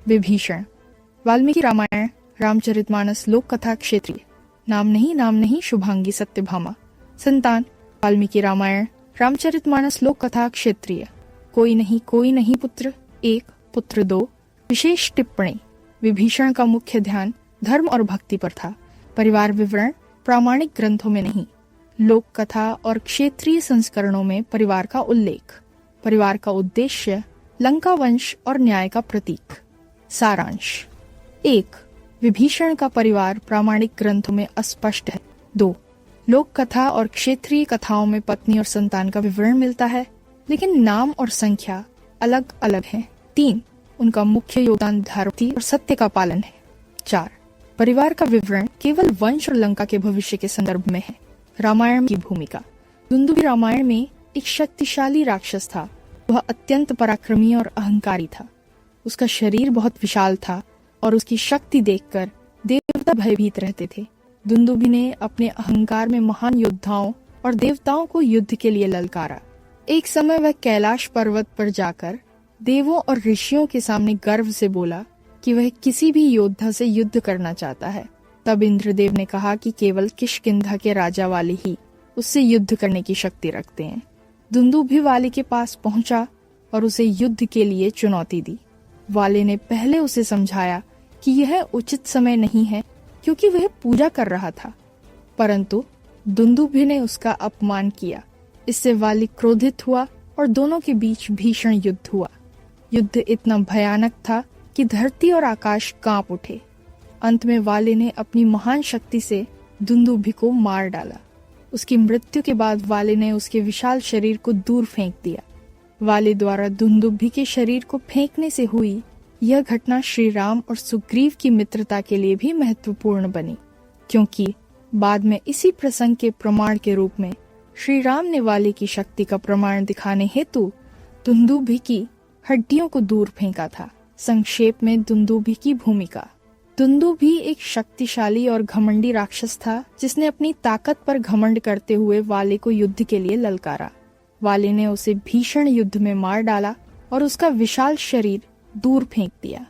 विभीषण। वाल्मीकि रामायण रामचरितमानस लोक कथा क्षेत्रीय। नाम नहीं शुभांगी सत्यभामा। संतान वाल्मीकि रामायण रामचरितमानस लोक कथा क्षेत्रीय। कोई नहीं पुत्र एक, पुत्र दो। विशेष टिप्पणी। विभीषण का मुख्य ध्यान धर्म और भक्ति पर था। परिवार विवरण प्रामाणिक ग्रंथों में नहीं, लोक कथा और क्षेत्रीय संस्करणों में परिवार का उल्लेख। परिवार का उद्देश्य लंका वंश और न्याय का प्रतीक। सारांश। 1. विभीषण का परिवार प्रामाणिक ग्रंथों में अस्पष्ट है। 2. लोक कथा और क्षेत्रीय कथाओं में पत्नी और संतान का विवरण मिलता है, लेकिन नाम और संख्या अलग अलग है। 3. उनका मुख्य योगदान धर्म और सत्य का पालन है। 4. परिवार का विवरण केवल वंश और लंका के भविष्य के संदर्भ में है। रामायण की भूमिका। दुंदुभि रामायण में एक शक्तिशाली राक्षस था। वह अत्यंत पराक्रमी और अहंकारी था। उसका शरीर बहुत विशाल था और उसकी शक्ति देखकर देवता भयभीत रहते थे। दुंदुभि ने अपने अहंकार में महान योद्धाओं और देवताओं को युद्ध के लिए ललकारा। एक समय वह कैलाश पर्वत पर जाकर देवों और ऋषियों के सामने गर्व से बोला कि वह किसी भी योद्धा से युद्ध करना चाहता है। तब इंद्रदेव ने कहा कि केवल किष्किंधा के राजा वाले ही उससे युद्ध करने की शक्ति रखते हैं। दुंदुभि वाले के पास पहुंचा और उसे युद्ध के लिए चुनौती दी। वाले ने पहले उसे समझाया कि यह उचित समय नहीं है, क्योंकि वह पूजा कर रहा था, परंतु दुंदुभि ने उसका अपमान किया। इससे वाली क्रोधित हुआ और दोनों के बीच भीषण युद्ध हुआ। युद्ध इतना भयानक था कि धरती और आकाश कांप उठे। अंत में वाले ने अपनी महान शक्ति से दुंदुभि को मार डाला। उसकी मृत्यु के बाद वाले ने उसके विशाल शरीर को दूर फेंक दिया। वाले द्वारा दुंदुभि के शरीर को फेंकने से हुई यह घटना श्री राम और सुग्रीव की मित्रता के लिए भी महत्वपूर्ण बनी, क्योंकि बाद में इसी प्रसंग के प्रमाण के रूप में श्री राम ने वाले की शक्ति का प्रमाण दिखाने हेतु दुंदुभि की हड्डियों को दूर फेंका था। संक्षेप में दुंदुभि की भूमिका। दुंदुभि एक शक्तिशाली और घमंडी राक्षस था, जिसने अपनी ताकत पर घमंड करते हुए वाले को युद्ध के लिए ललकारा। वाले ने उसे भीषण युद्ध में मार डाला और उसका विशाल शरीर दूर फेंक दिया।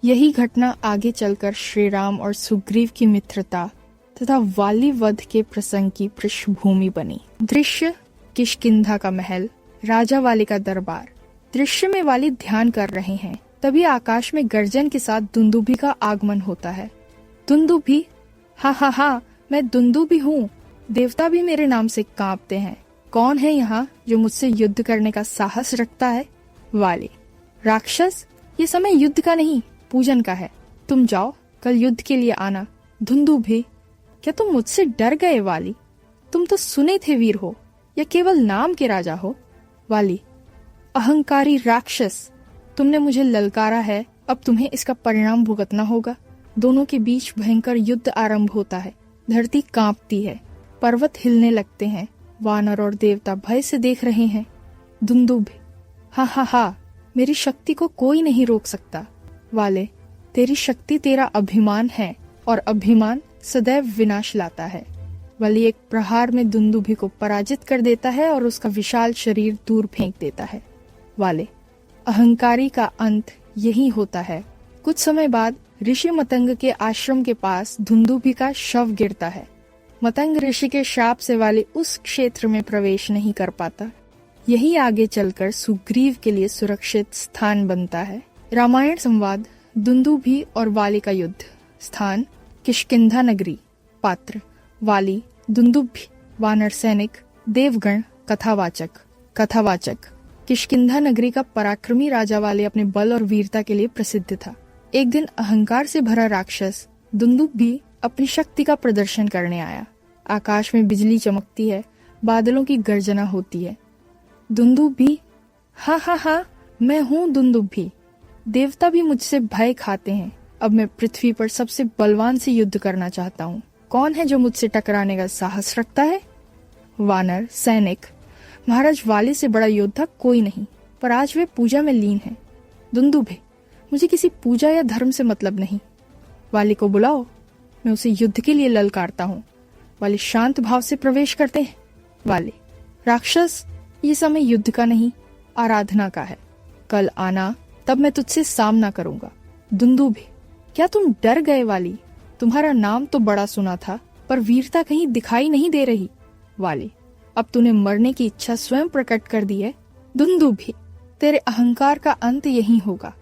यही घटना आगे चलकर श्री राम और सुग्रीव की मित्रता तथा वाली वध के प्रसंग की पृष्ठभूमि बनी। दृश्य किष्किंधा का महल, राजा वाले का दरबार। दृश्य में वाली ध्यान कर रहे हैं, तभी आकाश में गर्जन के साथ दुंदुभि का आगमन होता है। दुंदुभि, हा, मैं दुंदुभि हूँ। देवता भी मेरे नाम से कांपते हैं। कौन है यहाँ जो मुझसे युद्ध करने का साहस रखता है? वाले, राक्षस, ये समय युद्ध का नहीं, पूजन का है। तुम जाओ, कल युद्ध के लिए आना। दुंदुभि, क्या तुम मुझसे डर गए वाली? तुम तो सुने थे वीर हो, या केवल नाम के राजा हो? वाली, अहंकारी राक्षस, तुमने मुझे ललकारा है, अब तुम्हें इसका परिणाम भुगतना होगा। दोनों के बीच भयंकर युद्ध आरंभ होता है। धरती कांपती है, पर्वत हिलने लगते हैं। वानर और देवता भय से देख रहे हैं। दुंदुभि, हा, मेरी शक्ति को कोई नहीं रोक सकता। वाले, तेरी शक्ति तेरा अभिमान है और अभिमान सदैव विनाश लाता है। वाली एक प्रहार में दुंदुभि को पराजित कर देता है और उसका विशाल शरीर दूर फेंक देता है। वाले, अहंकारी का अंत यही होता है। कुछ समय बाद ऋषि मतंग के आश्रम के पास दुंदुभि का शव गिरता है। मतंग ऋषि के शाप से वाले उस क्षेत्र में प्रवेश नहीं कर पाता। यही आगे चलकर सुग्रीव के लिए सुरक्षित स्थान बनता है। रामायण संवाद दुंदुभि और वाली का युद्ध। स्थान किष्किंधा नगरी। पात्र वाली, दुंदुभि, वानर सैनिक, देवगण, कथावाचक। किष्किंधा नगरी का पराक्रमी राजा वाले अपने बल और वीरता के लिए प्रसिद्ध था। एक दिन अहंकार से भरा राक्षस दुंदुभि अपनी शक्ति का प्रदर्शन करने आया। आकाश में बिजली चमकती है, बादलों की गर्जना होती है। दुंदुभि, हा, मैं हूँ दुंदुभि। देवता भी मुझसे भय खाते हैं। अब मैं पृथ्वी पर सबसे बलवान से युद्ध करना चाहता हूँ। कौन है जो मुझसे टकराने का साहस रखता है? वानर सैनिक, महाराज वाले से बड़ा योद्धा कोई नहीं, पर आज वे पूजा में लीन हैं। दुंदुभि, मुझे किसी पूजा या धर्म से मतलब नहीं। वाले को बुलाओ, मैं उसे युद्ध के लिए ललकारता हूँ। वाले शांत भाव से प्रवेश करते हैं। वाले, राक्षस, ये समय युद्ध का नहीं, आराधना का है। कल आना, तब मैं तुझसे सामना करूंगा। दुंदुभि, क्या तुम डर गए वाली? तुम्हारा नाम तो बड़ा सुना था, पर वीरता कहीं दिखाई नहीं दे रही। वाली, अब तूने मरने की इच्छा स्वयं प्रकट कर दी है। दुंदुभि, तेरे अहंकार का अंत यही होगा।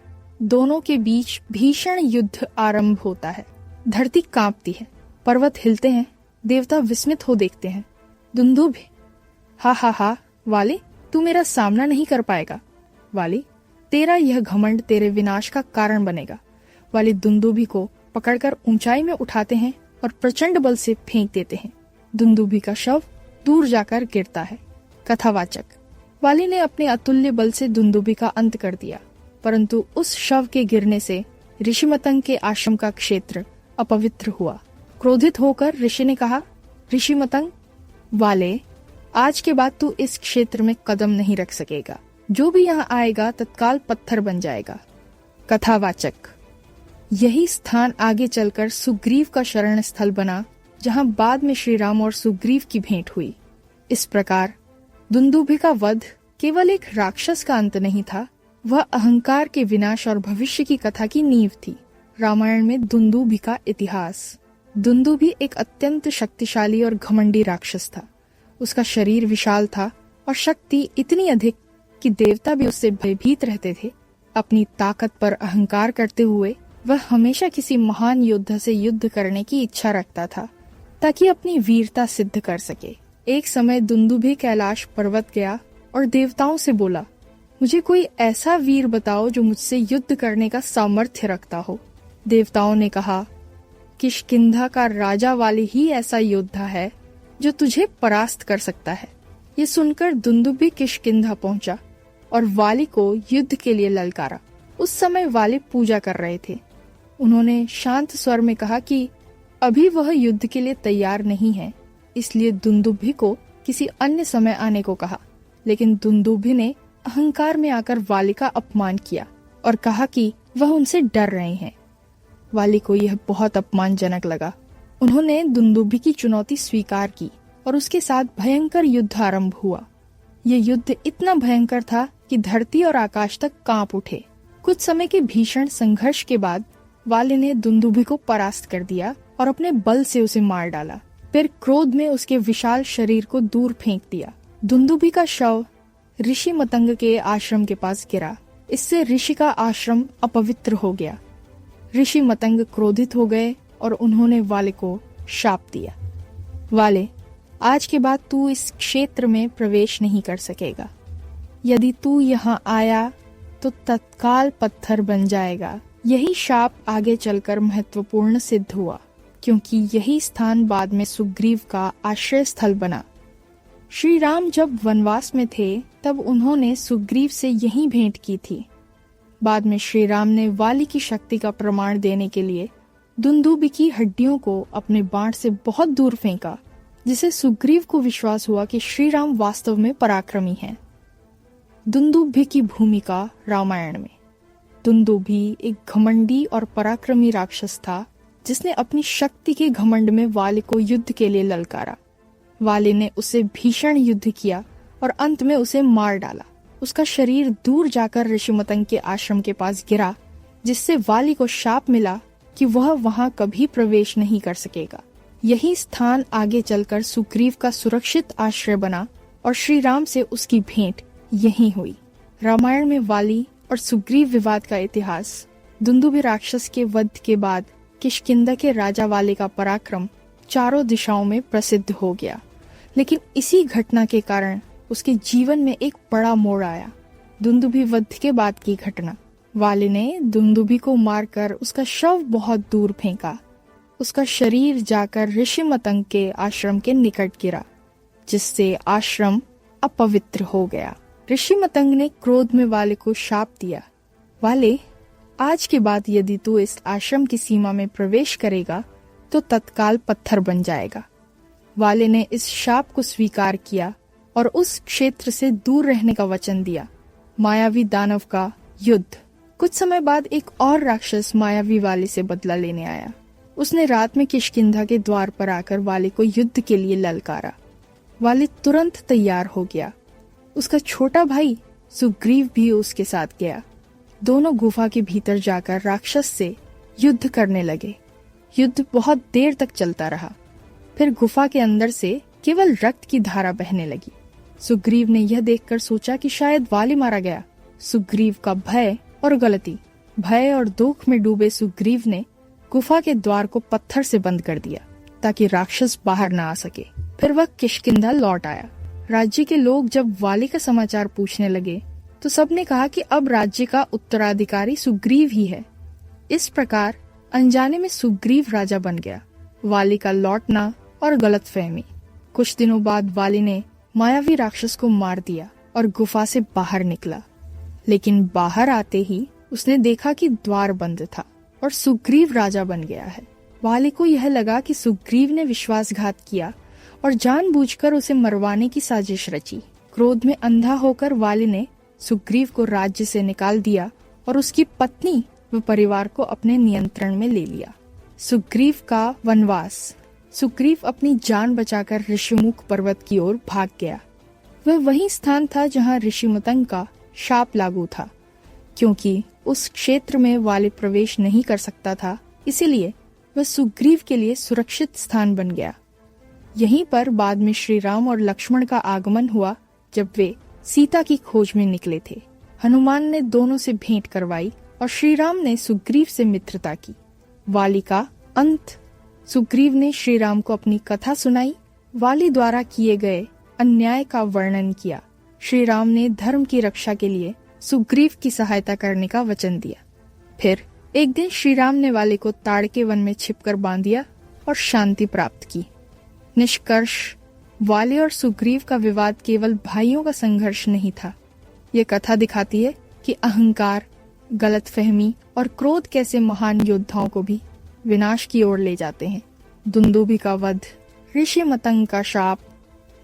दोनों के बीच भीषण युद्ध आरंभ होता है। धरती कांपती है, पर्वत हिलते हैं, देवता विस्मित हो देखते हैं। दुंदुभि, हा हा हा वाली, तू मेरा सामना नहीं कर पाएगा। वाली, तेरा यह घमंड तेरे विनाश का कारण बनेगा। वाली दुंदुभि को पकड़कर ऊंचाई में उठाते हैं और प्रचंड बल से फेंक देते हैं। दुंदुभि का शव दूर जाकर गिरता है। कथावाचक, वाली ने अपने अतुल्य बल से दुंदुभि का अंत कर दिया, परंतु उस शव के गिरने से ऋषि मतंग के आश्रम का क्षेत्र अपवित्र हुआ। क्रोधित होकर ऋषि ने कहा, ऋषि मतंग, वाले, आज के बाद तू इस क्षेत्र में कदम नहीं रख सकेगा। जो भी यहाँ आएगा तत्काल पत्थर बन जाएगा। कथावाचक, यही स्थान आगे चलकर सुग्रीव का शरण स्थल बना, जहाँ बाद में श्री राम और सुग्रीव की भेंट हुई। इस प्रकार दुंदुभि का वध केवल एक राक्षस का अंत नहीं था, वह अहंकार के विनाश और भविष्य की कथा की नींव थी। रामायण में दुंदुभि का इतिहास। दुंदुभि एक अत्यंत शक्तिशाली और घमंडी राक्षस था। उसका शरीर विशाल था और शक्ति इतनी अधिक कि देवता भी उससे भयभीत रहते थे। अपनी ताकत पर अहंकार करते हुए वह हमेशा किसी महान योद्धा से युद्ध करने की इच्छा रखता था, ताकि अपनी वीरता सिद्ध कर सके। एक समय दुंदुभि कैलाश पर्वत गया और देवताओं से बोला, मुझे कोई ऐसा वीर बताओ जो मुझसे युद्ध करने का सामर्थ्य रखता हो। देवताओं ने कहा, किष्किंधा का राजा वाली ही ऐसा योद्धा है जो तुझे परास्त कर सकता है। ये सुनकर दुंदुभि किष्किंधा पहुंचा और वाली को युद्ध के लिए ललकारा। उस समय वाली पूजा कर रहे थे। उन्होंने शांत स्वर में कहा कि अभी वह युद्ध के लिए तैयार नहीं है, इसलिए दुंदुभि को किसी अन्य समय आने को कहा। लेकिन दुंदुभि ने अहंकार में आकर वाली का अपमान किया और कहा कि वह उनसे डर रहे हैं। वाली को यह बहुत अपमानजनक लगा। उन्होंने दुंदुभि की चुनौती स्वीकार की और उसके साथ भयंकर युद्ध आरंभ हुआ। यह युद्ध इतना भयंकर था कि धरती और आकाश तक कांप उठे। कुछ समय के भीषण संघर्ष के बाद वाली ने दुंदुभि को परास्त कर दिया और अपने बल से उसे मार डाला। फिर क्रोध में उसके विशाल शरीर को दूर फेंक दिया। दुंदुभि का शव ऋषि मतंग के आश्रम के पास गिरा। इससे ऋषि का आश्रम अपवित्र हो गया। ऋषि मतंग क्रोधित हो गए और उन्होंने वाले को शाप दिया, वाले, आज के बाद तू इस क्षेत्र में प्रवेश नहीं कर सकेगा। यदि तू यहाँ आया तो तत्काल पत्थर बन जाएगा। यही शाप आगे चलकर महत्वपूर्ण सिद्ध हुआ, क्योंकि यही स्थान बाद में सुग्रीव का आश्रय स्थल बना। श्री राम जब वनवास में थे तब उन्होंने सुग्रीव से यही भेंट की थी। बाद में श्री राम ने वाली की शक्ति का प्रमाण देने के लिए दुंदुभि की हड्डियों को अपने बाण से बहुत दूर फेंका, जिसे सुग्रीव को विश्वास हुआ कि श्री राम वास्तव में पराक्रमी हैं। दुंदुभि की भूमिका रामायण में। दुंदुभि एक घमंडी और पराक्रमी राक्षस था, जिसने अपनी शक्ति के घमंड में वाली को युद्ध के लिए ललकारा। वाली ने उससे भीषण युद्ध किया और अंत में उसे मार डाला। उसका शरीर दूर जाकर ऋषि मतंग के आश्रम के पास गिरा, जिससे वाली को शाप मिला कि वह वहां कभी प्रवेश नहीं कर सकेगा। यही स्थान आगे चलकर सुग्रीव का सुरक्षित आश्रय बना और श्री राम से उसकी भेंट यही हुई। रामायण में वाली और सुग्रीव विवाद का इतिहास। दुंदुभि राक्षस के वध के बाद किष्किंधा के राजा वाली का पराक्रम चारों दिशाओं में प्रसिद्ध हो गया, लेकिन इसी घटना के कारण उसके जीवन में एक बड़ा मोड़ आया। दुंदुभि वध के बाद की घटना। वाली ने दुंदुभि को मारकर उसका शव बहुत दूर फेंका। उसका शरीर जाकर ऋषि मतंग के आश्रम के निकट गिरा, जिससे आश्रम अपवित्र हो गया। ऋषि मतंग ने क्रोध में वाली को शाप दिया, वाले, आज के बाद यदि तू इस आश्रम की सीमा में प्रवेश करेगा तो तत्काल पत्थर बन जाएगा। वाले ने इस शाप को स्वीकार किया और उस क्षेत्र से दूर रहने का वचन दिया। मायावी दानव का युद्ध। कुछ समय बाद एक और राक्षस मायावी वाली से बदला लेने आया। उसने रात में किष्किंधा के द्वार पर आकर वाली को युद्ध के लिए ललकारा। वाली तुरंत तैयार हो गया। उसका छोटा भाई सुग्रीव भी उसके साथ गया। दोनों गुफा के भीतर जाकर राक्षस से युद्ध करने लगे। युद्ध बहुत देर तक चलता रहा। फिर गुफा के अंदर से केवल रक्त की धारा बहने लगी। सुग्रीव ने यह देखकर सोचा कि शायद वाली मारा गया। सुग्रीव का भय और गलती। भय और दुख में डूबे सुग्रीव ने गुफा के द्वार को पत्थर से बंद कर दिया ताकि राक्षस बाहर न आ सके। फिर वह किष्किंधा लौट आया। राज्य के लोग जब वाली का समाचार पूछने लगे तो सबने कहा कि अब राज्य का उत्तराधिकारी सुग्रीव ही है। इस प्रकार अनजाने में सुग्रीव राजा बन गया। वाली का लौटना और गलतफहमी। कुछ दिनों बाद वाली ने मायावी राक्षस को मार दिया और गुफा से बाहर निकला। लेकिन बाहर आते ही उसने देखा कि द्वार बंद था और सुग्रीव राजा बन गया है। वाली को यह लगा कि सुग्रीव ने विश्वासघात किया और जानबूझकर उसे मरवाने की साजिश रची। क्रोध में अंधा होकर वाली ने सुग्रीव को राज्य से निकाल दिया और उसकी पत्नी व परिवार को अपने नियंत्रण में ले लिया। सुग्रीव का वनवास। सुग्रीव अपनी जान बचाकर ऋषिमुख पर्वत की ओर भाग गया। वह वही स्थान था जहां ऋषि मतंग का शाप लागू था। क्योंकि उस क्षेत्र में वाली प्रवेश नहीं कर सकता था, इसीलिए वह सुग्रीव के लिए सुरक्षित स्थान बन गया। यहीं पर बाद में श्री राम और लक्ष्मण का आगमन हुआ जब वे सीता की खोज में निकले थे। हनुमान ने दोनों से भेंट करवाई और श्री राम ने सुग्रीव से मित्रता की। वाली का अंत। सुग्रीव ने श्री राम को अपनी कथा सुनाई। वाली द्वारा किए गए अन्याय का वर्णन किया। श्री राम ने धर्म की रक्षा के लिए सुग्रीव की सहायता करने का वचन दिया। फिर एक दिन श्री राम ने वाली को ताड़के वन में छिपकर बांध दिया और शांति प्राप्त की। निष्कर्ष, वाली और सुग्रीव का विवाद केवल भाइयों का संघर्ष नहीं था। ये कथा दिखाती है कि अहंकार, गलतफहमी और क्रोध कैसे महान योद्धाओं को भी विनाश की ओर ले जाते हैं। दुंदुभी का वध, ऋषि मतंग का शाप,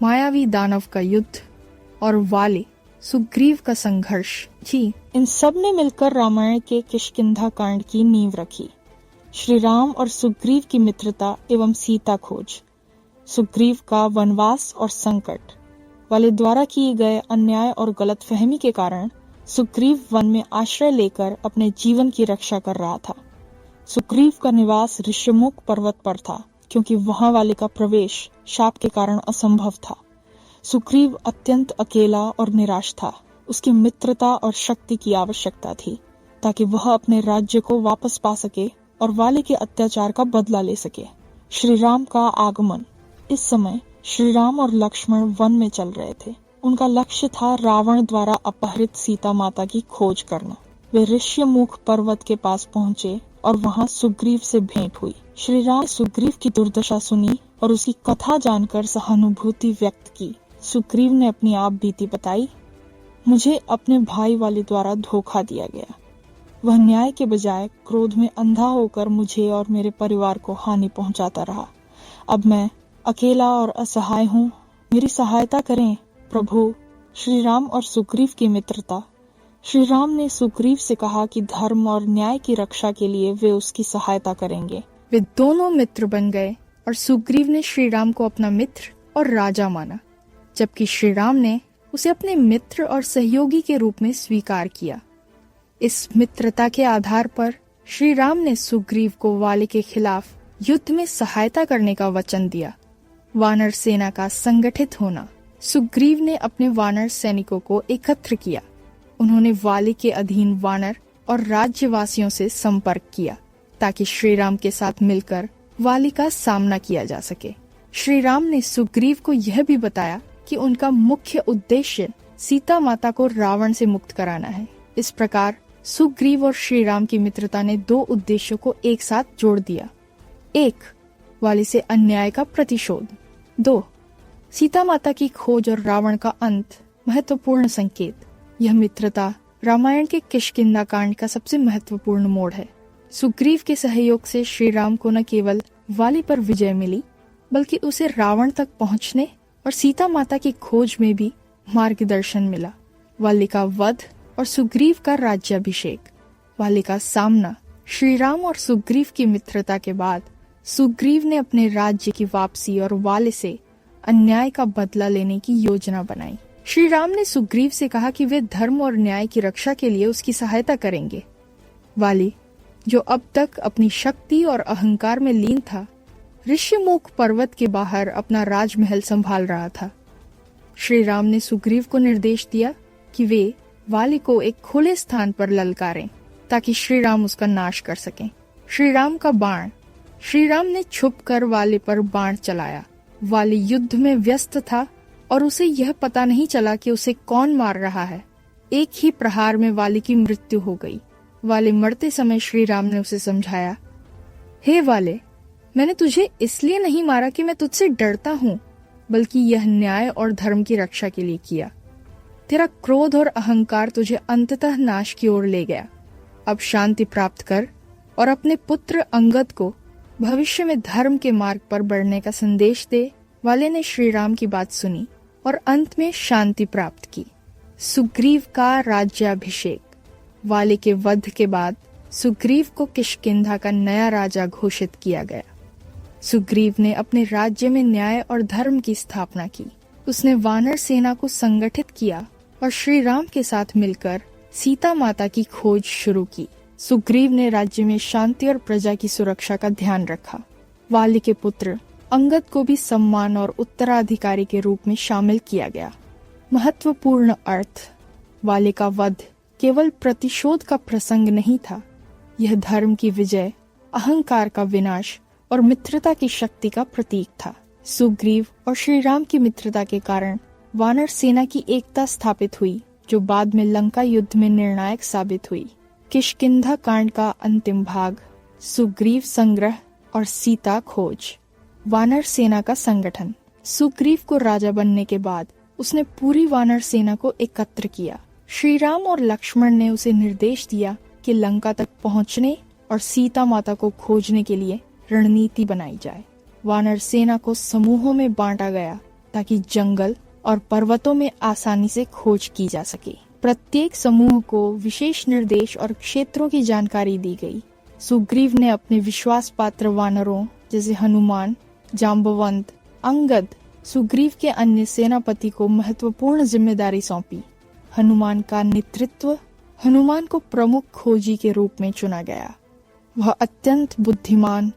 मायावी दानव का युद्ध और वाली सुग्रीव का संघर्ष, जी, इन सब ने मिलकर रामायण के किष्किंधा कांड की नींव रखी। श्री राम और सुग्रीव की मित्रता एवं सीता खोज, सुग्रीव का वनवास और संकट, वाली द्वारा किए गए अन्याय और गलतफहमी के कारण सुग्रीव वन में आश्रय लेकर अपने जीवन की रक्षा कर रहा था। सुग्रीव का निवास ऋषिमुख पर्वत पर था क्योंकि वहां वाली का प्रवेश शाप के कारण असंभव था। सुग्रीव अत्यंत अकेला और निराश था। उसकी मित्रता और शक्ति की आवश्यकता थी ताकि वह अपने राज्य को वापस पा सके और वाली के अत्याचार का बदला ले सके। श्री राम का आगमन। इस समय श्री राम और लक्ष्मण वन में चल रहे थे। उनका लक्ष्य था रावण द्वारा अपहरित सीता माता की खोज करना। वे ऋष्यमुख पर्वत के पास पहुंचे और वहां सुग्रीव से भेंट हुई। श्री राम ने सुग्रीव की दुर्दशा सुनी और उसकी कथा जानकर सहानुभूति व्यक्त की। सुग्रीव ने अपनी आप बीती बताई। मुझे अपने भाई वाली द्वारा धोखा दिया गया। वह न्याय के बजाय क्रोध में अंधा होकर मुझे और मेरे परिवार को हानि पहुंचाता रहा। अब मैं अकेला और असहाय हूँ। मेरी सहायता करें प्रभु। श्री राम और सुग्रीव की मित्रता। श्री राम ने सुग्रीव से कहा कि धर्म और न्याय की रक्षा के लिए वे उसकी सहायता करेंगे। वे दोनों मित्र बन गए और सुग्रीव ने श्री राम को अपना मित्र और राजा माना, जबकि श्री राम ने उसे अपने मित्र और सहयोगी के रूप में स्वीकार किया। इस मित्रता के आधार पर श्री राम ने सुग्रीव को वाली के खिलाफ युद्ध में सहायता करने का वचन दिया। वानर सेना का संगठित होना। सुग्रीव ने अपने वानर सैनिकों को एकत्र किया। उन्होंने वाली के अधीन वानर और राज्यवासियों से संपर्क किया ताकि श्री राम के साथ मिलकर वाली का सामना किया जा सके। श्री राम ने सुग्रीव को यह भी बताया कि उनका मुख्य उद्देश्य सीता माता को रावण से मुक्त कराना है। इस प्रकार सुग्रीव और श्री राम की मित्रता ने दो उद्देश्यों को एक साथ जोड़ दिया। 1. वाली से अन्याय का प्रतिशोध। 2. सीता माता की खोज और रावण का अंत। महत्वपूर्ण संकेत। यह मित्रता रामायण के किष्किंधा कांड का सबसे महत्वपूर्ण मोड़ है। सुग्रीव के सहयोग से श्री राम को न केवल वाली पर विजय मिली, बल्कि उसे रावण तक पहुंचने और सीता माता की खोज में भी मार्गदर्शन मिला। वाली का वध और सुग्रीव का राज्याभिषेक। वाली का सामना। श्री राम और सुग्रीव की मित्रता के बाद सुग्रीव ने अपने राज्य की वापसी और वाली से अन्याय का बदला लेने की योजना बनाई। श्री राम ने सुग्रीव से कहा कि वे धर्म और न्याय की रक्षा के लिए उसकी सहायता करेंगे। वाली, जो अब तक अपनी शक्ति और अहंकार में लीन था, ऋषिमुख पर्वत के बाहर अपना राजमहल संभाल रहा था। श्री राम ने सुग्रीव को निर्देश दिया कि वे वाली को एक खुले स्थान पर ललकारें ताकि श्री राम उसका नाश कर सकें। श्री राम का बाण। श्री राम ने छुपकर वाली पर बाण चलाया। वाली युद्ध में व्यस्त था और उसे यह पता नहीं चला कि उसे कौन मार रहा है। एक ही प्रहार में वाली की मृत्यु हो गई। वाली मरते समय श्री राम ने उसे समझाया, हे वाले, मैंने तुझे इसलिए नहीं मारा कि मैं तुझसे डरता हूँ, बल्कि यह न्याय और धर्म की रक्षा के लिए किया। तेरा क्रोध और अहंकार तुझे अंततः नाश की ओर ले गया। अब शांति प्राप्त कर और अपने पुत्र अंगद को भविष्य में धर्म के मार्ग पर बढ़ने का संदेश दे। वाले ने श्री राम की बात सुनी और अंत में शांति प्राप्त की। सुग्रीव का राज्याभिषेक। वाले के वध के बाद सुग्रीव को किष्किंधा का नया राजा घोषित किया गया। सुग्रीव ने अपने राज्य में न्याय और धर्म की स्थापना की। उसने वानर सेना को संगठित किया और श्री राम के साथ मिलकर सीता माता की खोज शुरू की। सुग्रीव ने राज्य में शांति और प्रजा की सुरक्षा का ध्यान रखा। वाली के पुत्र अंगद को भी सम्मान और उत्तराधिकारी के रूप में शामिल किया गया। महत्वपूर्ण अर्थ। वाली का वध केवल प्रतिशोध का प्रसंग नहीं था, यह धर्म की विजय, अहंकार का विनाश और मित्रता की शक्ति का प्रतीक था। सुग्रीव और श्री राम की मित्रता के कारण वानर सेना की एकता स्थापित हुई, जो बाद में लंका युद्ध में निर्णायक साबित हुई। किष्किंधा कांड का अंतिम भाग। सुग्रीव संग्रह और सीता खोज। वानर सेना का संगठन। सुग्रीव को राजा बनने के बाद उसने पूरी वानर सेना को एकत्र किया। श्री राम और लक्ष्मण ने उसे निर्देश दिया कि लंका तक पहुंचने और सीता माता को खोजने के लिए रणनीति बनाई जाए। वानर सेना को समूहों में बांटा गया ताकि जंगल और पर्वतों में आसानी से खोज की जा सके। प्रत्येक समूह को विशेष निर्देश और क्षेत्रों की जानकारी दी गई। सुग्रीव ने अपने विश्वास पात्र वानरों जैसे हनुमान, जाम्बवंत, अंगद, सुग्रीव के अन्य सेनापति को महत्वपूर्ण जिम्मेदारी सौंपी। हनुमान का नेतृत्व। हनुमान को प्रमुख खोजी के रूप में चुना गया। वह अत्यंत बुद्धिमान,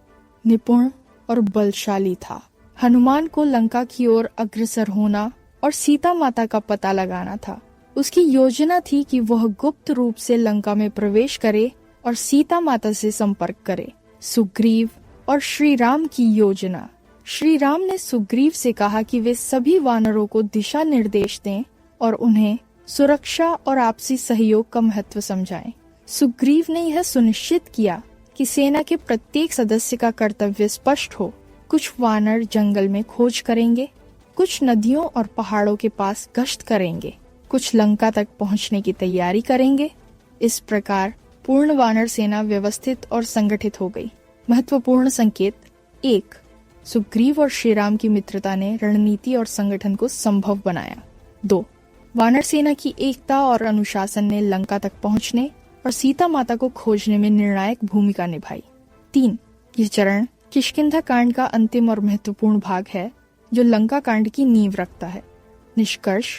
निपुण और बलशाली था। हनुमान को लंका की ओर अग्रसर होना और सीता माता का पता लगाना था। उसकी योजना थी कि वह गुप्त रूप से लंका में प्रवेश करे और सीता माता से संपर्क करे। सुग्रीव और श्री राम की योजना। श्री राम ने सुग्रीव से कहा कि वे सभी वानरों को दिशा निर्देश दें और उन्हें सुरक्षा और आपसी सहयोग का महत्व समझाएं। सुग्रीव ने यह सुनिश्चित किया कि सेना के प्रत्येक सदस्य का कर्तव्य स्पष्ट हो। कुछ वानर जंगल में खोज करेंगे, कुछ नदियों और पहाड़ों के पास गश्त करेंगे, कुछ लंका तक पहुंचने की तैयारी करेंगे। इस प्रकार पूर्ण वानर सेना व्यवस्थित और संगठित हो गई। महत्वपूर्ण संकेत। 1. सुग्रीव और श्रीराम की मित्रता ने रणनीति और संगठन को संभव बनाया। 2. वानर सेना की एकता और अनुशासन ने लंका तक पहुंचने और सीता माता को खोजने में निर्णायक भूमिका निभाई। 3. यह चरण किष्किंधा कांड का अंतिम और महत्वपूर्ण भाग है, जो लंका कांड की नींव रखता है। निष्कर्ष।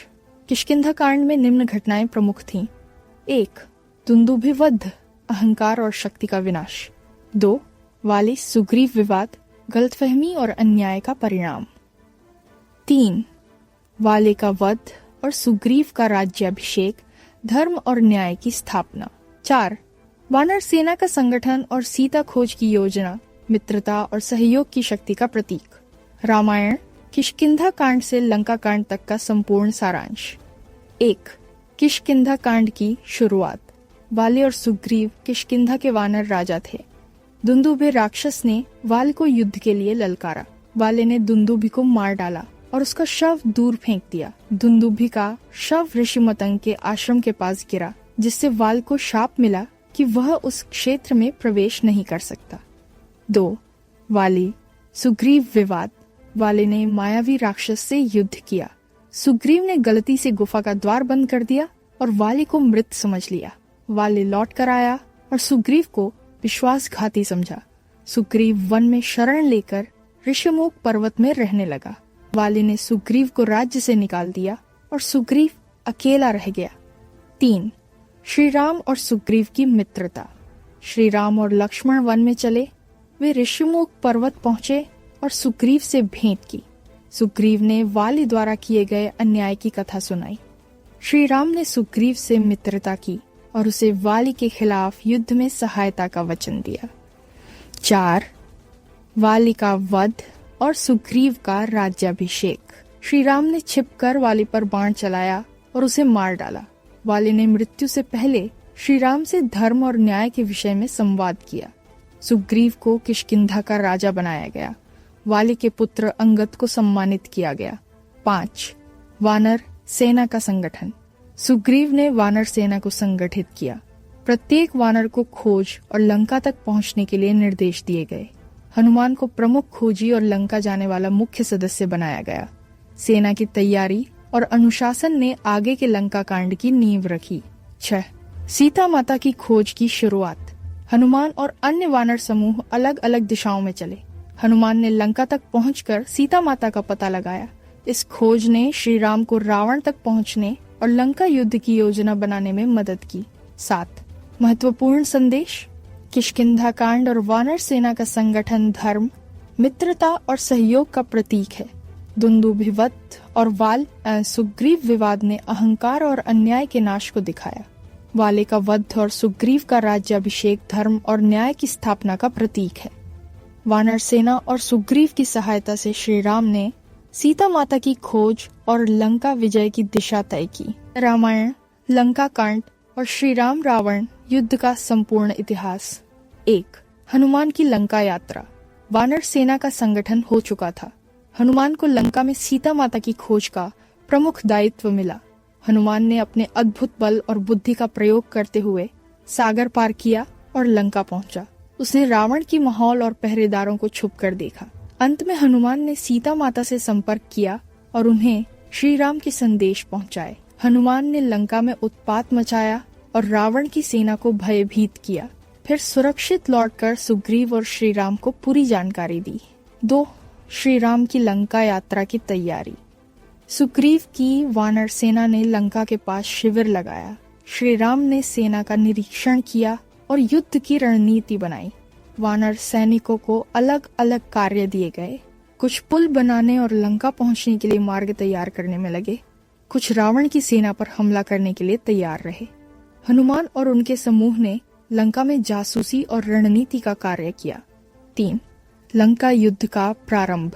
किष्किंधा कांड में निम्न घटनाएं प्रमुख थीं। 1. दुंदुभि वध, अहंकार और शक्ति का विनाश। 2. वाली सुग्रीव विवाद, गलतफहमी और अन्याय का परिणाम। 3. वाले का वध और सुग्रीव का राज्याभिषेक, धर्म और न्याय की स्थापना। 4. वानर सेना का संगठन और सीता खोज की योजना, मित्रता और सहयोग की शक्ति का प्रतीक। रामायण किष्किंधा कांड से लंका कांड तक का संपूर्ण सारांश। 1. किष्किंधा कांड की शुरुआत। वाली और सुग्रीव किष्किंधा के वानर राजा थे। दुंदुभि राक्षस ने वाल को युद्ध के लिए ललकारा। वाले ने दुंदुभि को मार डाला और उसका शव दूर फेंक दिया। दुंदुभि का शव ऋषि मतंग के आश्रम के पास गिरा, जिससे वाल को शाप मिला कि वह उस क्षेत्र में प्रवेश नहीं कर सकता। 2. वाली सुग्रीव विवाद। वाले ने मायावी राक्षस से युद्ध किया। सुग्रीव ने गलती से गुफा का द्वार बंद कर दिया और वाली को मृत समझ लिया। वाली लौट कर आया और सुग्रीव को विश्वासघाती समझा। सुग्रीव वन में शरण लेकर ऋषिमुख पर्वत में रहने लगा। वाली ने सुग्रीव को राज्य से निकाल दिया और और सुग्रीव अकेला रह गया। 3. श्री राम और सुग्रीव की मित्रता। श्री राम और लक्ष्मण वन में चले। वे ऋषिमुख पर्वत पहुंचे और सुग्रीव से भेंट की। सुग्रीव ने वाली द्वारा किए गए अन्याय की कथा सुनाई। श्री राम ने सुग्रीव से मित्रता की और उसे वाली के खिलाफ युद्ध में सहायता का वचन दिया। 4. वाली का वध और सुग्रीव का राज्याभिषेक। श्री राम ने छिपकर वाली पर बाण चलाया और उसे मार डाला। वाली ने मृत्यु से पहले श्री राम से धर्म और न्याय के विषय में संवाद किया। सुग्रीव को किष्किंधा का राजा बनाया गया। वाली के पुत्र अंगद को सम्मानित किया गया। 5. वानर सेना का संगठन। सुग्रीव ने वानर सेना को संगठित किया। प्रत्येक वानर को खोज और लंका तक पहुंचने के लिए निर्देश दिए गए। हनुमान को प्रमुख खोजी और लंका जाने वाला मुख्य सदस्य बनाया गया। सेना की तैयारी और अनुशासन ने आगे के लंका कांड की नींव रखी। 6. सीता माता की खोज की शुरुआत। हनुमान और अन्य वानर समूह अलग अलग दिशाओं में चले। हनुमान ने लंका तक पहुंचकर सीता माता का पता लगाया। इस खोज ने श्री राम को रावण तक पहुंचने और लंका युद्ध की योजना बनाने में मदद की। 7. महत्वपूर्ण संदेश। किष्किंधा कांड और वानर सेना का संगठन धर्म, मित्रता और सहयोग का प्रतीक है। दुंदुभिवत और वाल सुग्रीव विवाद ने अहंकार और अन्याय के नाश को दिखाया। वाले का वध और सुग्रीव का राज्याभिषेक धर्म और न्याय की स्थापना का प्रतीक है। वानर सेना और सुग्रीव की सहायता से श्री राम ने सीता माता की खोज और लंका विजय की दिशा तय की। रामायण, लंका कांड और श्री राम रावण युद्ध का संपूर्ण इतिहास। 1. हनुमान की लंका यात्रा। वानर सेना का संगठन हो चुका था। हनुमान को लंका में सीता माता की खोज का प्रमुख दायित्व मिला। हनुमान ने अपने अद्भुत बल और बुद्धि का प्रयोग करते हुए सागर पार किया और लंका पहुंचा। उसने रावण की माहौल और पहरेदारों को छुपकर देखा। अंत में हनुमान ने सीता माता से संपर्क किया और उन्हें श्री राम के संदेश पहुंचाए। हनुमान ने लंका में उत्पात मचाया और रावण की सेना को भयभीत किया। फिर सुरक्षित लौटकर सुग्रीव और श्री राम को पूरी जानकारी दी। 2. श्री राम की लंका यात्रा की तैयारी। सुग्रीव की वानर सेना ने लंका के पास शिविर लगाया। श्री राम ने सेना का निरीक्षण किया और युद्ध की रणनीति बनाई। वानर सैनिकों को अलग अलग कार्य दिए गए। कुछ पुल बनाने और लंका पहुंचने के लिए मार्ग तैयार करने में लगे। कुछ रावण की सेना पर हमला करने के लिए तैयार रहे। हनुमान और उनके समूह ने लंका में जासूसी और रणनीति का कार्य किया। 3. लंका युद्ध का प्रारंभ।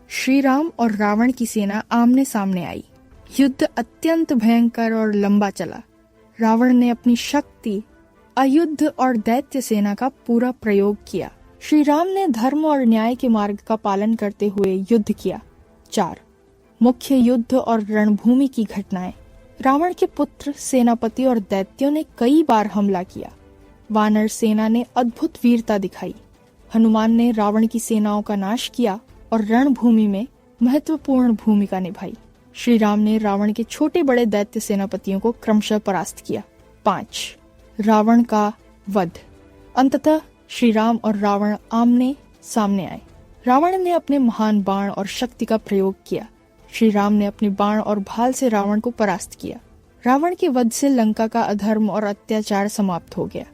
श्री राम और रावण की सेना आमने सामने आई। युद्ध अत्यंत भयंकर और लंबा चला। रावण ने अपनी शक्ति, अयुद्ध और दैत्य सेना का पूरा प्रयोग किया। श्री राम ने धर्म और न्याय के मार्ग का पालन करते हुए युद्ध किया। 4. मुख्य युद्ध और रणभूमि की घटनाएं। रावण के पुत्र, सेनापति और दैत्यों ने कई बार हमला किया। वानर सेना ने अद्भुत वीरता दिखाई। हनुमान ने रावण की सेनाओं का नाश किया और रणभूमि में महत्वपूर्ण भूमिका निभाई। श्री राम ने रावण के छोटे बड़े दैत्य सेनापतियों को क्रमशः परास्त किया। 5. रावण का वध। अंततः श्री राम और रावण आमने सामने आए। रावण ने अपने महान बाण और शक्ति का प्रयोग किया। श्री राम ने अपने बाण और भाल से रावण को परास्त किया। रावण के वध से लंका का अधर्म और अत्याचार समाप्त हो गया।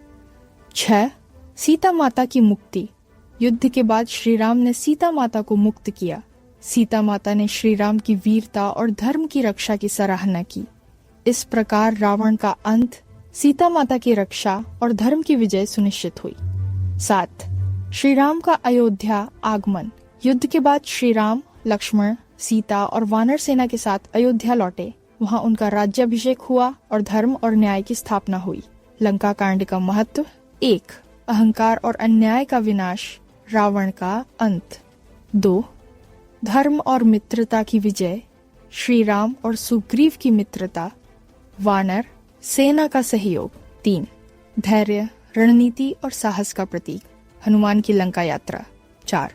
6. सीता माता की मुक्ति। युद्ध के बाद श्री राम ने सीता माता को मुक्त किया। सीता माता ने श्री राम की वीरता और धर्म की रक्षा की सराहना की। इस प्रकार रावण का अंत, सीता माता की रक्षा और धर्म की विजय सुनिश्चित हुई। 7. श्री राम का अयोध्या आगमन। युद्ध के बाद श्री राम, लक्ष्मण, सीता और वानर सेना के साथ अयोध्या लौटे। वहां उनका राज्याभिषेक हुआ और धर्म और न्याय की स्थापना हुई। लंका कांड का महत्व। 1. अहंकार और अन्याय का विनाश, रावण का अंत। 2. धर्म और मित्रता की विजय, श्री राम और सुग्रीव की मित्रता। वानर सेना का सहयोग। 3. धैर्य, रणनीति और साहस का प्रतीक, हनुमान की लंका यात्रा। 4.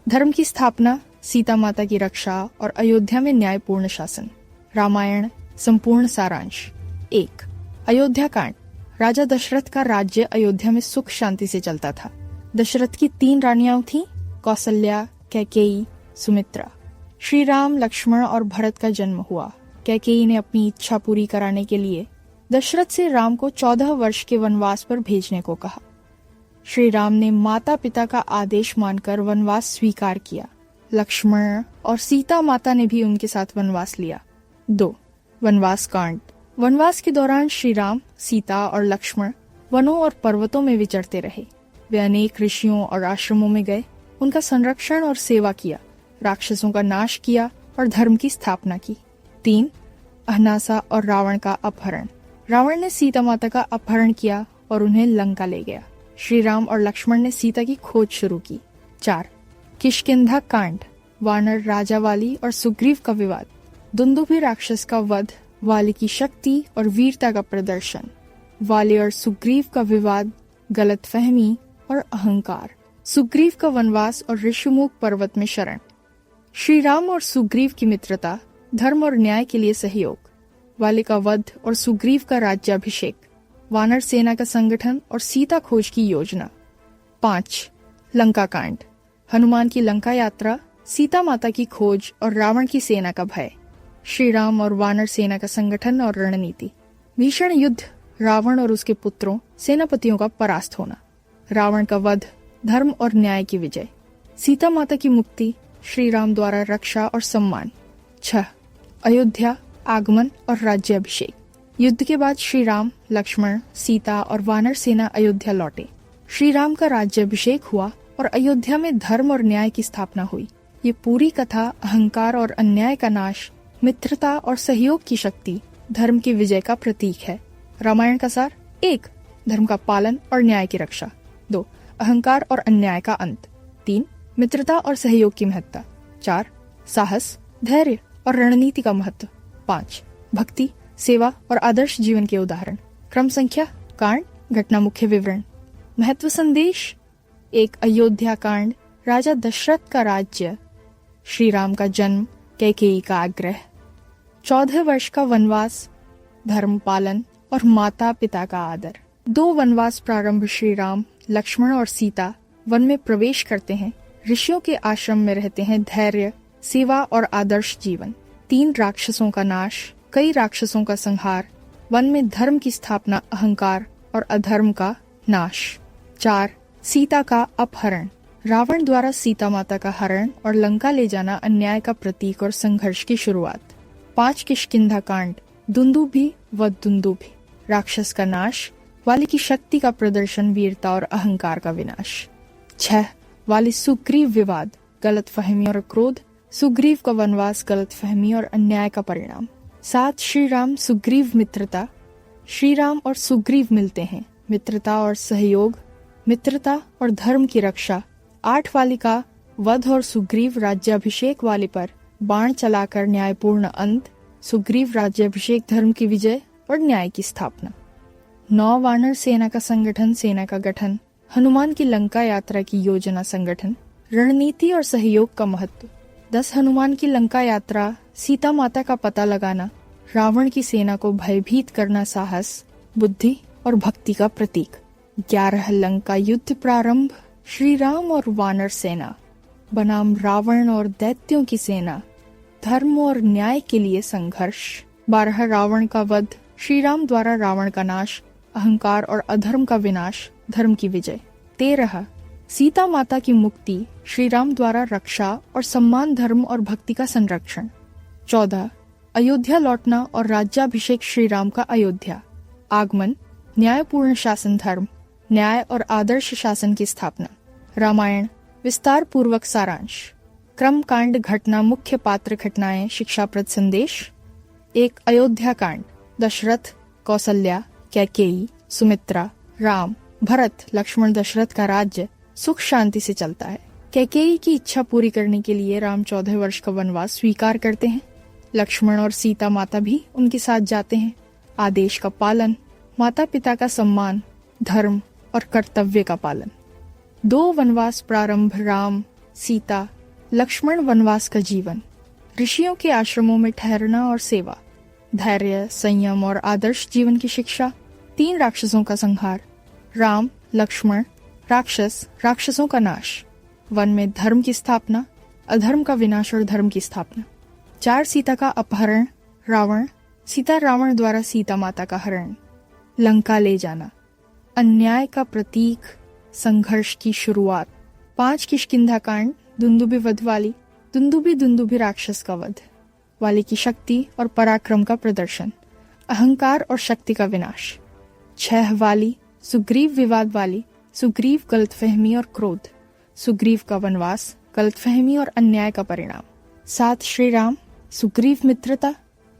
धर्म की स्थापना, सीता माता की रक्षा और अयोध्या में न्यायपूर्ण शासन। रामायण संपूर्ण सारांश। 1. अयोध्या कांड। राजा दशरथ का राज्य अयोध्या में सुख शांति से चलता था। दशरथ की 3 रानियां थीं, कौसल्या, कैकेयी, सुमित्रा। श्री राम, लक्ष्मण और भरत का जन्म हुआ। कैकेयी ने अपनी इच्छा पूरी कराने के लिए दशरथ से राम को 14 वर्ष के वनवास पर भेजने को कहा। श्री राम ने माता पिता का आदेश मानकर वनवास स्वीकार किया। लक्ष्मण और सीता माता ने भी उनके साथ वनवास लिया। 2. वनवास कांड। वनवास के दौरान श्री राम, सीता और लक्ष्मण वनों और पर्वतों में विचरते रहे। वे अनेक ऋषियों और आश्रमों में गए, उनका संरक्षण और सेवा किया, राक्षसों का नाश किया और धर्म की स्थापना की। 3. अहनासा और रावण का अपहरण। रावण ने सीता माता का अपहरण किया और उन्हें लंका ले गया। श्री राम और लक्ष्मण ने सीता की खोज शुरू की। 4. किष्किंधा कांड। वानर राजा वाली और सुग्रीव का विवाद। दुंदुभि राक्षस का वध, वाली की शक्ति और वीरता का प्रदर्शन। वाली और सुग्रीव का विवाद, गलतफहमी और अहंकार। सुग्रीव का वनवास और ऋषिमुख पर्वत में शरण। श्री राम और सुग्रीव की मित्रता, धर्म और न्याय के लिए सहयोग। वाली का वध और सुग्रीव का राज्याभिषेक। वानर सेना का संगठन और सीता खोज की योजना। 5. लंका कांड। हनुमान की लंका यात्रा, सीता माता की खोज और रावण की सेना का भय। श्री राम और वानर सेना का संगठन और रणनीति। भीषण युद्ध, रावण और उसके पुत्रों सेनापतियों का परास्त होना। रावण का वध, धर्म और न्याय की विजय। सीता माता की मुक्ति, श्री राम द्वारा रक्षा और सम्मान। 6. अयोध्या, आगमन और राज्याभिषेक। युद्ध के बाद श्री राम, लक्ष्मण, सीता और वानर सेना अयोध्या लौटे। श्री राम का राज्याभिषेक हुआ और अयोध्या में धर्म और न्याय की स्थापना हुई। ये पूरी कथा अहंकार और अन्याय का नाश, मित्रता और सहयोग की शक्ति, धर्म की विजय का प्रतीक है। रामायण का सार। 1. धर्म का पालन और न्याय की रक्षा। 2. अहंकार और अन्याय का अंत। 3. मित्रता और सहयोग की महत्ता। 4. साहस, धैर्य और रणनीति का महत्व। 5. भक्ति, सेवा और आदर्श जीवन के उदाहरण। क्रम संख्या, कांड, घटना, मुख्य विवरण। महत्व संदेश। 1. अयोध्या कांड, राजा दशरथ का राज्य, श्री राम का जन्म, कैकेयी का आग्रह। 14 वर्ष का वनवास, धर्म पालन और माता पिता का आदर। 2 वनवास प्रारंभ। श्री राम, लक्ष्मण और सीता वन में प्रवेश करते हैं, ऋषियों के आश्रम में रहते हैं, धैर्य, सेवा और आदर्श जीवन। 3 राक्षसों का नाश, कई राक्षसों का संहार, वन में धर्म की स्थापना, अहंकार और अधर्म का नाश। 4. सीता का अपहरण, रावण द्वारा सीता माता का हरण और लंका ले जाना अन्याय का प्रतीक और संघर्ष की शुरुआत। 5. किष्किंधा कांड, दुंदुभि व दुंदुभि, राक्षस का नाश, वाली की शक्ति का प्रदर्शन, वीरता और अहंकार का विनाश। 6. वाली सुग्रीव विवाद, गलतफहमी और क्रोध, सुग्रीव का वनवास, गलतफहमी और अन्याय का परिणाम। 7. श्री राम सुग्रीव मित्रता, श्री राम और सुग्रीव मिलते हैं, मित्रता और सहयोग, मित्रता और धर्म की रक्षा। 8. वाली का वध और सुग्रीव राज्याभिषेक, वाली पर बाण चलाकर न्यायपूर्ण अंत, सुग्रीव राज्याभिषेक, धर्म की विजय और न्याय की स्थापना। 9. वानर सेना का संगठन, सेना का गठन, हनुमान की लंका यात्रा की योजना, संगठन, रणनीति और सहयोग का महत्व। 10. हनुमान की लंका यात्रा, सीता माता का पता लगाना, रावण की सेना को भयभीत करना, साहस, बुद्धि और भक्ति का प्रतीक। 11. लंका युद्ध प्रारंभ, श्री राम और वानर सेना बनाम रावण और दैत्यों की सेना, धर्म और न्याय के लिए संघर्ष। 12. रावण का वध, श्री राम द्वारा रावण का नाश, अहंकार और अधर्म का विनाश, धर्म की विजय। 13. सीता माता की मुक्ति, श्री राम द्वारा रक्षा और सम्मान, धर्म और भक्ति का संरक्षण। 14. अयोध्या लौटना और राज्याभिषेक, श्री राम का अयोध्या, आगमन, न्यायपूर्ण शासन, धर्म, न्याय और आदर्श शासन की स्थापना। रामायण विस्तार पूर्वक सारांश। क्रम कांड, घटना, मुख्य पात्र, घटनाएं, शिक्षाप्रद संदेश। 1. अयोध्या कांड, दशरथ, कौसल्या, कैकेयी, सुमित्रा, राम, भरत, लक्ष्मण, दशरथ का राज्य सुख शांति से चलता है। कैकेयी की इच्छा पूरी करने के लिए राम 14 वर्ष का वनवास स्वीकार करते हैं। लक्ष्मण और सीता माता भी उनके साथ जाते हैं। आदेश का पालन, माता पिता का सम्मान, धर्म और कर्तव्य का पालन। 2 वनवास प्रारंभ। राम, सीता, लक्ष्मण वनवास का जीवन, ऋषियों के आश्रमों में ठहरना और सेवा, धैर्य, संयम और आदर्श जीवन की शिक्षा। 3 राक्षसों का संहार, राम, लक्ष्मण, राक्षसों का नाश, वन में धर्म की स्थापना, अधर्म का विनाश और धर्म की स्थापना। 4 सीता का अपहरण, रावण, सीता रावण द्वारा सीता माता का हरण, लंका ले जाना, अन्याय का प्रतीक, संघर्ष की शुरुआत, 5 किष्किंधा कांड, दुंदुभि वध वाली, दुंदुभि राक्षस का वध, वाली की शक्ति और पराक्रम का प्रदर्शन, अहंकार और शक्ति का विनाश, 6 वाली, सुग्रीव विवाद वाली, सुग्रीव गलतफहमी और क्रोध, सुग्रीव का वनवास, गलतफहमी और अन्याय का परिणाम, 7 श्री राम, सुग्रीव मित्रता,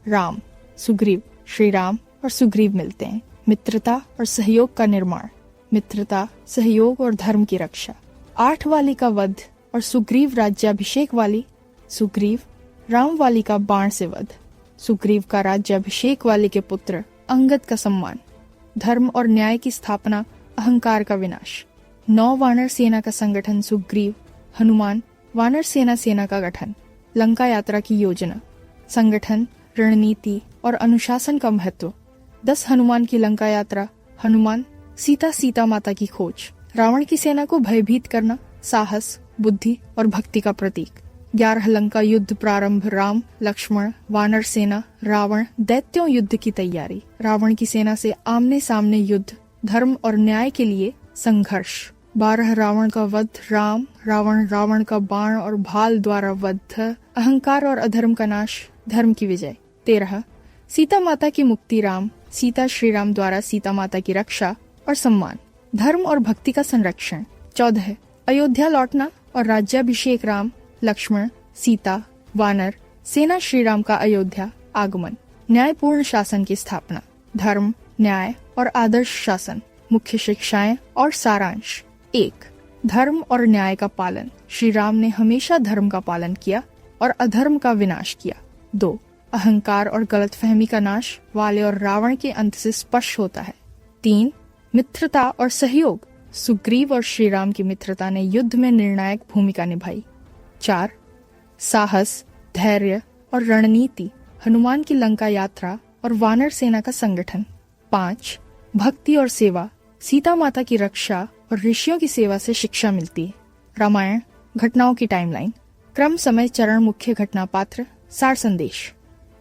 राम, सुग्रीव, श्री राम और सुग्रीव मिलते हैं, मित्रता और सहयोग का निर्माण, मित्रता, सहयोग और धर्म की रक्षा, 8 वाली का वध और सुग्रीव राज्याभिषेक वाली, सुग्रीव, राम वाली का बाण से वध, सुग्रीव का राज्याभिषेक वाली के पुत्र अंगद का सम्मान, धर्म और न्याय की स्थापना, अहंकार का विनाश, 9 वानर सेना का संगठन, सुग्रीव, हनुमान, वानर सेना का गठन, लंका यात्रा की योजना, संगठन, रणनीति और अनुशासन का महत्व, 10 हनुमान की लंका यात्रा, हनुमान, सीता माता की खोज, रावण की सेना को भयभीत करना, साहस, बुद्धि और भक्ति का प्रतीक, 11 लंका युद्ध प्रारंभ, राम, लक्ष्मण, वानर सेना, रावण, दैत्यों युद्ध की तैयारी, रावण की सेना से आमने सामने युद्ध, धर्म और न्याय के लिए संघर्ष, 12 रावण का वध, राम, रावण का बाण और भाल द्वारा वध, अहंकार और अधर्म का नाश, धर्म की विजय, 13 सीता माता की मुक्ति, राम, सीता श्री राम द्वारा सीता माता की रक्षा और सम्मान, धर्म और भक्ति का संरक्षण, 14 अयोध्या लौटना और राज्याभिषेक, राम, लक्ष्मण, सीता, वानर, सेना श्री राम का अयोध्या आगमन, न्यायपूर्ण शासन की स्थापना, धर्म, न्याय और आदर्श शासन, मुख्य शिक्षाएं और सारांश, 1 धर्म और न्याय का पालन, श्री राम ने हमेशा धर्म का पालन किया और अधर्म का विनाश किया, 2 अहंकार और गलतफहमी का नाश, वाले और रावण के अंत से स्पष्ट होता है, 3 मित्रता और सहयोग, सुग्रीव और श्री राम की मित्रता ने युद्ध में निर्णायक भूमिका निभाई, 4 साहस, धैर्य और रणनीति, हनुमान की लंका यात्रा और वानर सेना का संगठन, 5 भक्ति और सेवा, सीता माता की रक्षा और ऋषियों की सेवा से शिक्षा मिलती है, रामायण, घटनाओं की टाइमलाइन, क्रम, समय, चरण, मुख्य घटना, पात्र, सार संदेश,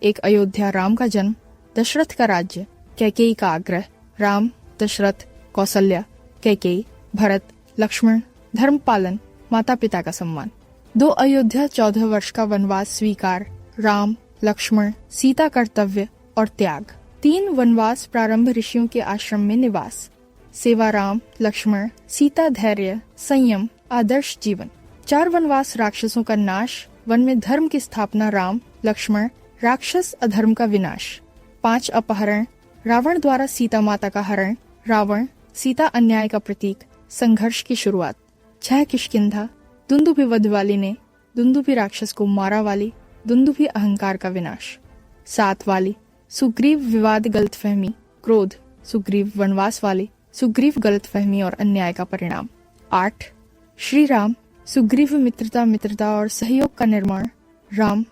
1 अयोध्या, राम का जन्म, दशरथ का राज्य, कैकेयी का आग्रह, राम, दशरथ, कौसल्या, कैकेयी, भरत, लक्ष्मण, धर्म पालन, माता पिता का सम्मान, 2 अयोध्या, 14 वर्ष का वनवास स्वीकार, राम, लक्ष्मण, सीता कर्तव्य और त्याग, 3 वनवास प्रारंभ, ऋषियों के आश्रम में निवास, सेवा, राम, लक्ष्मण, सीता, धैर्य, संयम, आदर्श जीवन, 4 वनवास राक्षसों का नाश, वन में धर्म की स्थापना, राम, लक्ष्मण, राक्षस अधर्म का विनाश, 5 अपहरण, रावण द्वारा सीता माता का हरण, रावण, सीता अन्याय का प्रतीक, संघर्ष की शुरुआत, 6 किष्किंधा, दुंदुभि वध वाली ने दुंदुभि राक्षस को मारा वाली, दुंदुभि अहंकार का विनाश, 7 वाली, सुग्रीव विवाद गलतफहमी, क्रोध, सुग्रीव वनवास वाली, सुग्रीव गलतफहमी और अन्याय का परिणाम, 8 श्री राम, सुग्रीव मित्रता और सहयोग का निर्माण, राम,